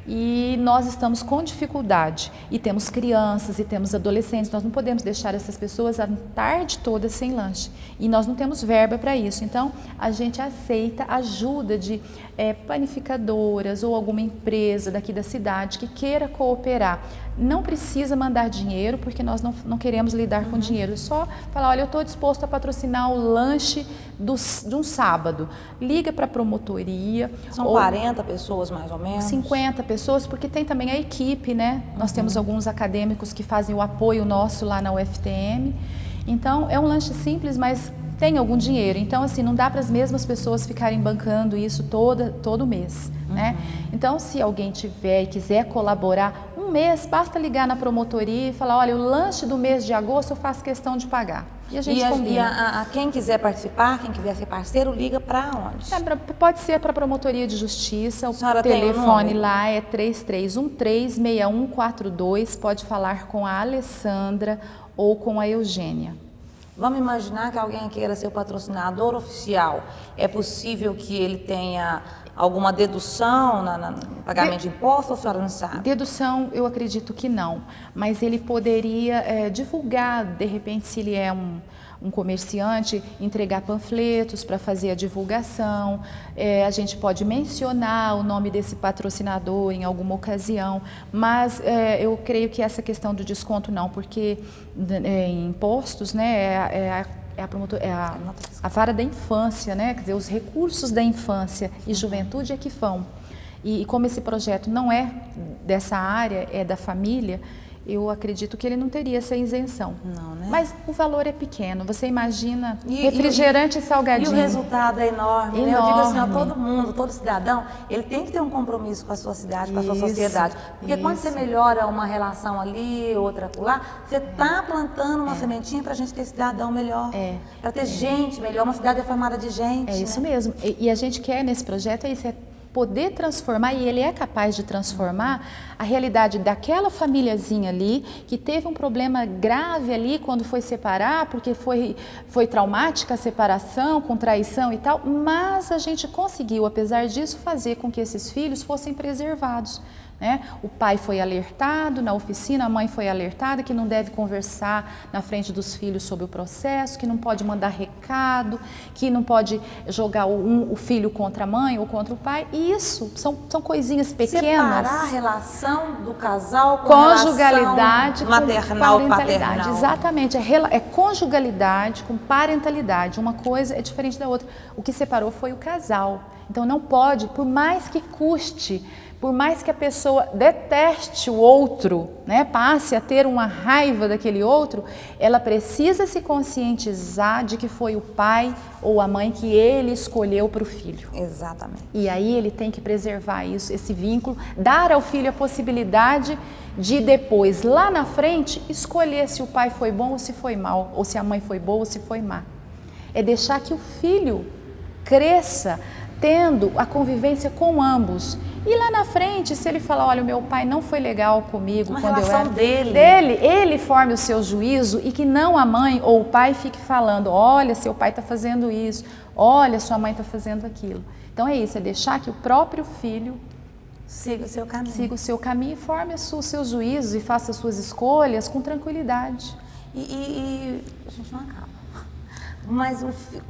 e nós estamos com dificuldade e temos crianças e temos adolescentes, nós não podemos deixar essas pessoas a tarde toda sem lanche e nós não temos verba para isso, então a gente aceita ajuda de panificadoras ou alguma empresa daqui da cidade que queira cooperar. Não precisa mandar dinheiro porque nós não queremos lidar com dinheiro, é só falar, olha, eu estou disposto a patrocinar o lanche de um sábado, liga para a promotoria. São 40 pessoas mais ou menos? 50 pessoas, porque tem também a equipe, né? Nós temos alguns acadêmicos que fazem o apoio nosso lá na UFTM, então é um lanche simples, mas tem algum dinheiro, então assim, não dá para as mesmas pessoas ficarem bancando isso todo mês, né? Então se alguém tiver e quiser colaborar, um mês, basta ligar na promotoria e falar, olha, o lanche do mês de agosto eu faço questão de pagar. E a gente combina. E quem quiser participar, quem quiser ser parceiro, liga para onde? Pode ser para a Promotoria de Justiça, o telefone lá é 3313-6142, pode falar com a Alessandra ou com a Eugênia. Vamos imaginar que alguém queira ser o patrocinador oficial. É possível que ele tenha alguma dedução no pagamento de imposto, ou a senhora não sabe? Dedução, eu acredito que não, mas ele poderia divulgar, de repente, se ele é um comerciante, entregar panfletos para fazer a divulgação, a gente pode mencionar o nome desse patrocinador em alguma ocasião, mas eu creio que essa questão do desconto não, porque em impostos, né, a vara da infância, né, quer dizer, os recursos da infância e juventude é que vão. E como esse projeto não é dessa área, é da família, eu acredito que ele não teria essa isenção. Não, né? Mas o valor é pequeno. Você imagina refrigerante e salgadinho. E o resultado é enorme. Né? Eu digo assim, todo mundo, todo cidadão, ele tem que ter um compromisso com a sua cidade, com a sua sociedade. Porque quando você melhora uma relação ali, outra lá, você está plantando uma sementinha para a gente ter cidadão melhor. Para ter gente melhor, uma cidade formada de gente. É isso mesmo. E a gente quer nesse projeto poder transformar, e ele é capaz de transformar a realidade daquela famíliazinha ali, que teve um problema grave ali quando foi separar, porque foi traumática a separação, com traição e tal, mas a gente conseguiu, apesar disso, fazer com que esses filhos fossem preservados. Né? O pai foi alertado na oficina, a mãe foi alertada que não deve conversar na frente dos filhos sobre o processo, que não pode mandar recado, que não pode jogar o filho contra a mãe ou contra o pai. E isso são coisinhas pequenas. Separar a relação do casal com conjugalidade, maternal, com parentalidade. paternal. Exatamente, é conjugalidade com parentalidade. Uma coisa é diferente da outra. O que separou foi o casal. Então não pode, por mais que custe, por mais que a pessoa deteste o outro, né, passe a ter uma raiva daquele outro, ela precisa se conscientizar de que foi o pai ou a mãe que ele escolheu para o filho. Exatamente. E aí ele tem que preservar isso, esse vínculo, dar ao filho a possibilidade de depois, lá na frente, escolher se o pai foi bom ou se foi mal, ou se a mãe foi boa ou se foi má. É deixar que o filho cresça tendo a convivência com ambos. E lá na frente, se ele falar, olha, o meu pai não foi legal comigo quando eu era dele, ele forme o seu juízo e que não a mãe ou o pai fique falando, olha, seu pai está fazendo isso, olha, sua mãe está fazendo aquilo. Então é isso, é deixar que o próprio filho siga o seu caminho. Siga o seu caminho e forme os seus juízos e faça as suas escolhas com tranquilidade. A gente não acaba. Mas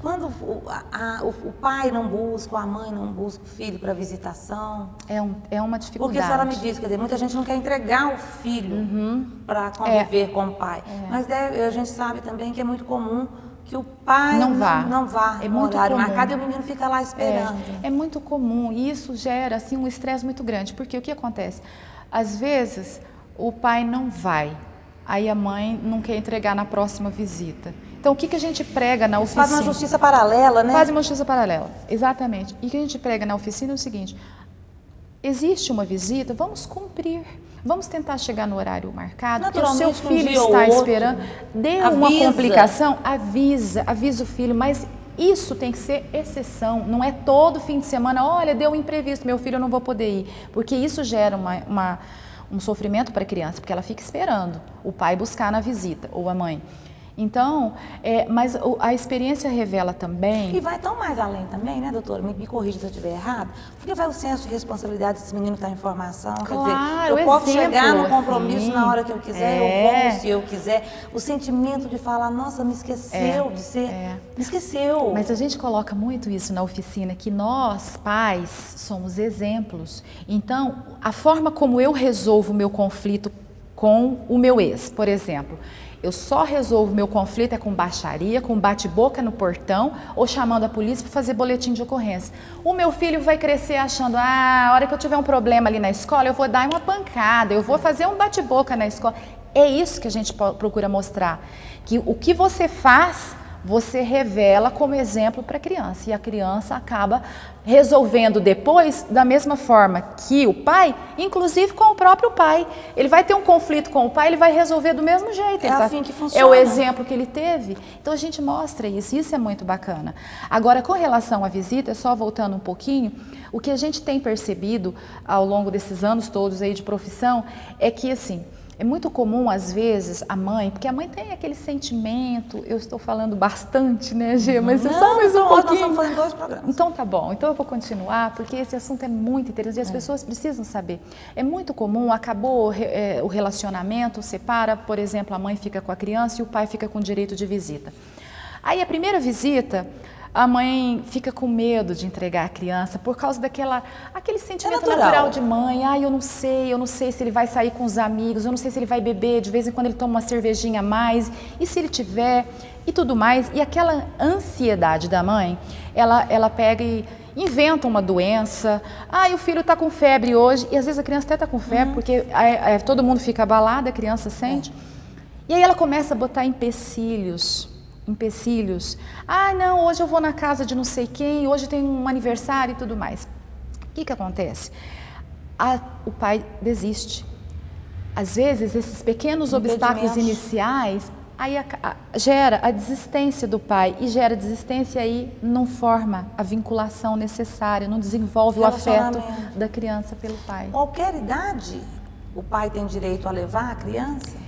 quando o pai não busca, ou a mãe não busca o filho para visitação... É uma dificuldade. Porque a senhora me diz, quer dizer, muita gente não quer entregar o filho para conviver com o pai. Mas a gente sabe também que é muito comum que o pai não vá no horário marcado e o menino fica lá esperando. É muito comum e isso gera assim, um estresse muito grande. Porque o que acontece? Às vezes o pai não vai, aí a mãe não quer entregar na próxima visita. Então, o que a gente prega na oficina? Faz uma justiça paralela, né? Faz uma justiça paralela, exatamente. E o que a gente prega na oficina é o seguinte, existe uma visita, vamos cumprir, vamos tentar chegar no horário marcado, porque o seu filho está esperando, deu uma complicação, avisa o filho, mas isso tem que ser exceção, não é todo fim de semana, olha, deu um imprevisto, meu filho eu não vou poder ir, porque isso gera um sofrimento para a criança, porque ela fica esperando o pai buscar na visita, ou a mãe. Então, mas a experiência revela também... E vai tão mais além também, né, doutora? Me corrija se eu estiver errado. Porque vai o senso de responsabilidade desse menino que está em formação. Claro, quer dizer, eu posso chegar no compromisso assim, na hora que eu quiser, eu vou se eu quiser. O sentimento de falar, nossa, me esqueceu de ser... Me esqueceu. Mas a gente coloca muito isso na oficina, que nós, pais, somos exemplos. Então, a forma como eu resolvo o meu conflito com o meu ex, por exemplo... Eu só resolvo meu conflito com baixaria, com bate-boca no portão ou chamando a polícia para fazer boletim de ocorrência. O meu filho vai crescer achando, a hora que eu tiver um problema ali na escola, eu vou dar uma pancada, eu vou fazer um bate-boca na escola. É isso que a gente procura mostrar, que o que você faz, você revela como exemplo para a criança. E a criança acaba resolvendo depois da mesma forma que o pai, inclusive com o próprio pai. Ele vai ter um conflito com o pai, ele vai resolver do mesmo jeito. É assim que funciona. É o exemplo que ele teve. Então a gente mostra isso é muito bacana. Agora, com relação à visita, só voltando um pouquinho, o que a gente tem percebido ao longo desses anos todos aí de profissão é que, assim, é muito comum, às vezes, a mãe, porque a mãe tem aquele sentimento, eu estou falando bastante, né, Gê? Mas é só mais um pouquinho. Nós estamos fazendo 2 programas. Então tá bom, então eu vou continuar, porque esse assunto é muito interessante e as pessoas precisam saber. É muito comum, acabou o relacionamento, separa, por exemplo, a mãe fica com a criança e o pai fica com o direito de visita. Aí a primeira visita... A mãe fica com medo de entregar a criança por causa aquele sentimento natural de mãe. Eu não sei se ele vai sair com os amigos, eu não sei se ele vai beber, de vez em quando ele toma uma cervejinha a mais, e se ele tiver, e tudo mais. E aquela ansiedade da mãe, ela pega e inventa uma doença. O filho está com febre hoje, e às vezes a criança até está com febre, porque todo mundo fica abalado, a criança sente. E aí ela começa a botar empecilhos. Não, hoje eu vou na casa de não sei quem, hoje tem um aniversário e tudo mais. O que acontece? O pai desiste. Às vezes, esses pequenos obstáculos iniciais aí gera a desistência do pai, e gera desistência aí, não forma a vinculação necessária, não desenvolve o afeto da criança pelo pai. Qualquer idade, o pai tem direito a levar a criança?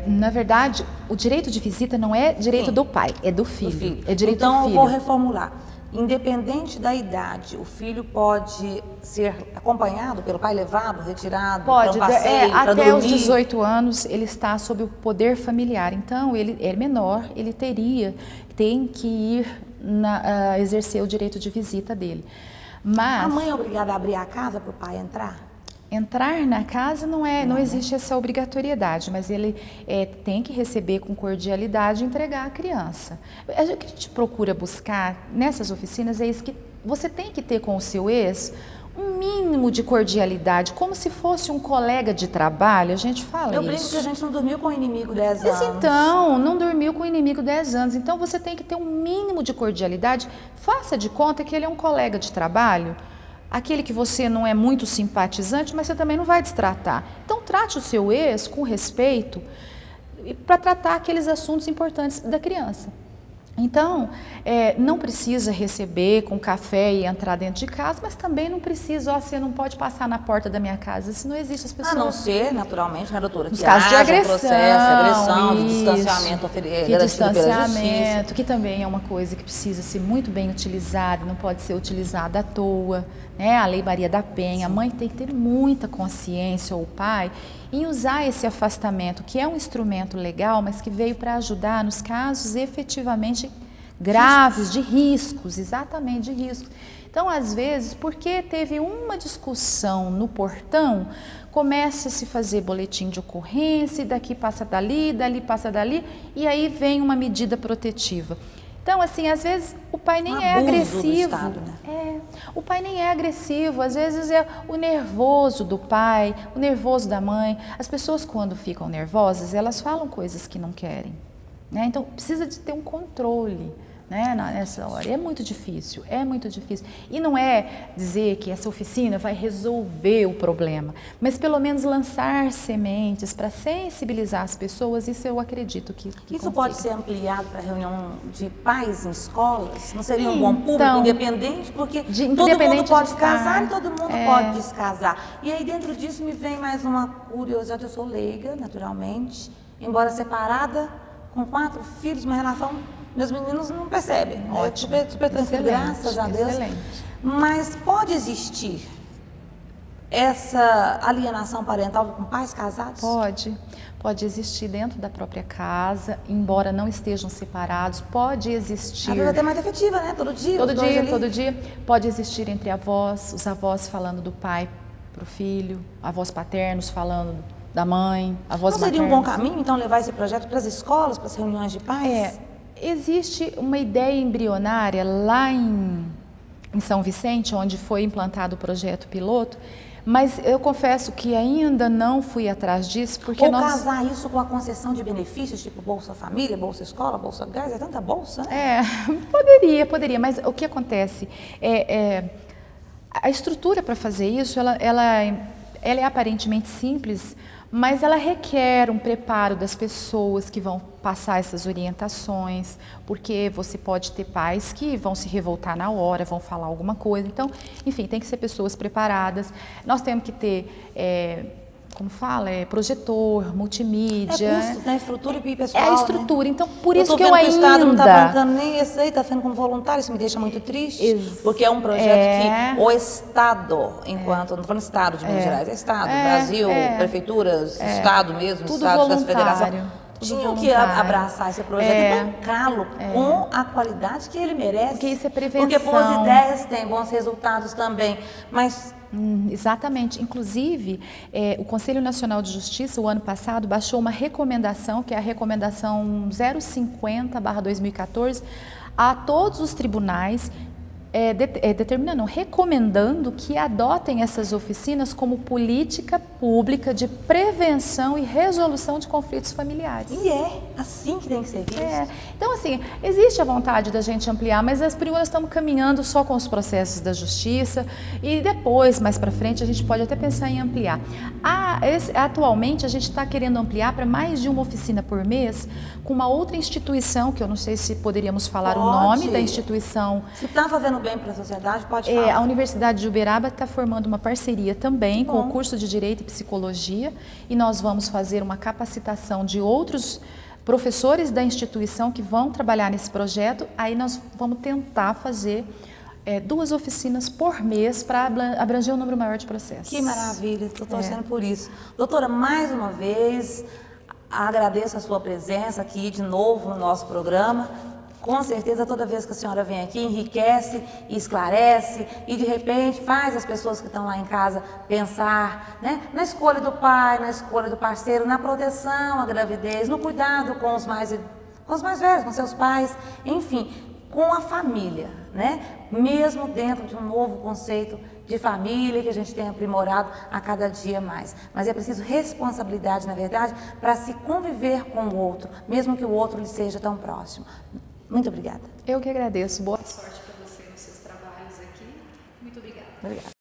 Na verdade, o direito de visita não é direito do pai, é do filho. É direito do filho. Então, eu vou reformular. Independente da idade, o filho pode ser acompanhado pelo pai, levado, retirado, pode, para um passeio, para até dormir? os 18 anos ele está sob o poder familiar. Então, ele é menor, ele tem que ir exercer o direito de visita dele. Mas a mãe é obrigada a abrir a casa para o pai entrar? Entrar na casa não existe essa obrigatoriedade, mas ele tem que receber com cordialidade e entregar a criança. O que a gente procura buscar nessas oficinas é isso, que você tem que ter com o seu ex um mínimo de cordialidade, como se fosse um colega de trabalho, a gente fala isso. Eu brinco que a gente não dormiu com o inimigo 10 anos. Mas então, não dormiu com o inimigo 10 anos, então você tem que ter um mínimo de cordialidade, faça de conta que ele é um colega de trabalho, aquele que você não é muito simpatizante, mas você também não vai destratar. Então, trate o seu ex com respeito para tratar aqueles assuntos importantes da criança. Então, não precisa receber com café e entrar dentro de casa, mas também não precisa, você não pode passar na porta da minha casa, isso não existe, as pessoas... A não ser, naturalmente, né, doutora? Nos casos de agressão, processo de agressão, de distanciamento distanciamento, que também é uma coisa que precisa ser muito bem utilizada, não pode ser utilizada à toa, né? A Lei Maria da Penha, a mãe tem que ter muita consciência, ou o pai, em usar esse afastamento, que é um instrumento legal, mas que veio para ajudar nos casos efetivamente graves, de riscos, exatamente, de riscos. Então, às vezes, porque teve uma discussão no portão, começa a se fazer boletim de ocorrência, daqui passa dali, dali passa dali, e aí vem uma medida protetiva. Então, assim, às vezes o pai nem é agressivo. Estado, né? O pai nem é agressivo, às vezes é o nervoso do pai, o nervoso da mãe. As pessoas, quando ficam nervosas, elas falam coisas que não querem, né? Então, precisa de ter um controle, né, nessa hora. É muito difícil, é muito difícil. E não é dizer que essa oficina vai resolver o problema, mas pelo menos lançar sementes para sensibilizar as pessoas, isso eu acredito que isso consiga. Pode ser ampliado para reunião de pais em escolas? Não seria um então, bom público independente? Porque todo mundo pode casar e todo mundo pode descasar. E aí dentro disso me vem mais uma curiosidade, eu sou leiga, naturalmente, embora separada, com 4 filhos, uma relação... Meus meninos não percebem, ótimo, super tranquilo, graças a Deus. Excelente. Mas pode existir essa alienação parental com pais casados? Pode existir dentro da própria casa, embora não estejam separados, pode existir... A vida até mais efetiva, né? Todo dia. Todo dia. Pode existir entre avós, os avós falando do pai para o filho, avós paternos falando da mãe, avós maternos. Não seria um bom caminho, então, levar esse projeto para as escolas, para as reuniões de pais? Existe uma ideia embrionária lá em São Vicente, onde foi implantado o projeto piloto, mas eu confesso que ainda não fui atrás disso, porque casar isso com a concessão de benefícios, tipo Bolsa Família, Bolsa Escola, Bolsa Gás, é tanta bolsa, né? Poderia, mas o que acontece a estrutura para fazer isso, ela é aparentemente simples, mas ela requer um preparo das pessoas que vão passar essas orientações, porque você pode ter pais que vão se revoltar na hora, vão falar alguma coisa. Então, enfim, tem que ser pessoas preparadas. Nós temos que ter, projetor, multimídia. Custo, né? Estrutura e pessoal. A estrutura, né? Então por isso que eu ainda... O Estado não está bancando nem esse aí, está sendo como voluntário, isso me deixa muito triste, porque é um projeto que o Estado, enquanto, não estou falando Estado de Minas Gerais, é Estado, Brasil, prefeituras, Estado mesmo, tudo Estados da voluntário. Federação. Tinham que abraçar esse projeto e bancá-lo com a qualidade que ele merece. Porque isso é prevenção. Porque boas ideias têm bons resultados também, mas... Exatamente. Inclusive, o Conselho Nacional de Justiça, o ano passado, baixou uma recomendação, que é a recomendação 050/2014, a todos os tribunais recomendando que adotem essas oficinas como política pública de prevenção e resolução de conflitos familiares. E é assim que tem que ser visto. Então, assim, existe a vontade da gente ampliar, mas por enquanto nós estamos caminhando só com os processos da justiça e depois, mais para frente, a gente pode até pensar em ampliar. Atualmente, a gente está querendo ampliar para mais de uma oficina por mês com uma outra instituição, que eu não sei se poderíamos falar o nome da instituição. Se está fazendo bem para a sociedade, pode falar. A Universidade de Uberaba está formando uma parceria também com o curso de Direito e Psicologia e nós vamos fazer uma capacitação de outros professores da instituição que vão trabalhar nesse projeto. Aí nós vamos tentar fazer 2 oficinas por mês para abranger um número maior de processos. Que maravilha, estou torcendo por isso. Doutora, mais uma vez, agradeço a sua presença aqui de novo no nosso programa. Com certeza, toda vez que a senhora vem aqui, enriquece, esclarece e, de repente, faz as pessoas que estão lá em casa pensar, né, na escolha do pai, na escolha do parceiro, na proteção à gravidez, no cuidado com os mais velhos, com seus pais, enfim, com a família, né? Mesmo dentro de um novo conceito de família que a gente tem aprimorado a cada dia mais. Mas é preciso responsabilidade, na verdade, para se conviver com o outro, mesmo que o outro lhe seja tão próximo. Muito obrigada. Eu que agradeço. Boa sorte para você nos seus trabalhos aqui. Muito obrigada. Obrigada.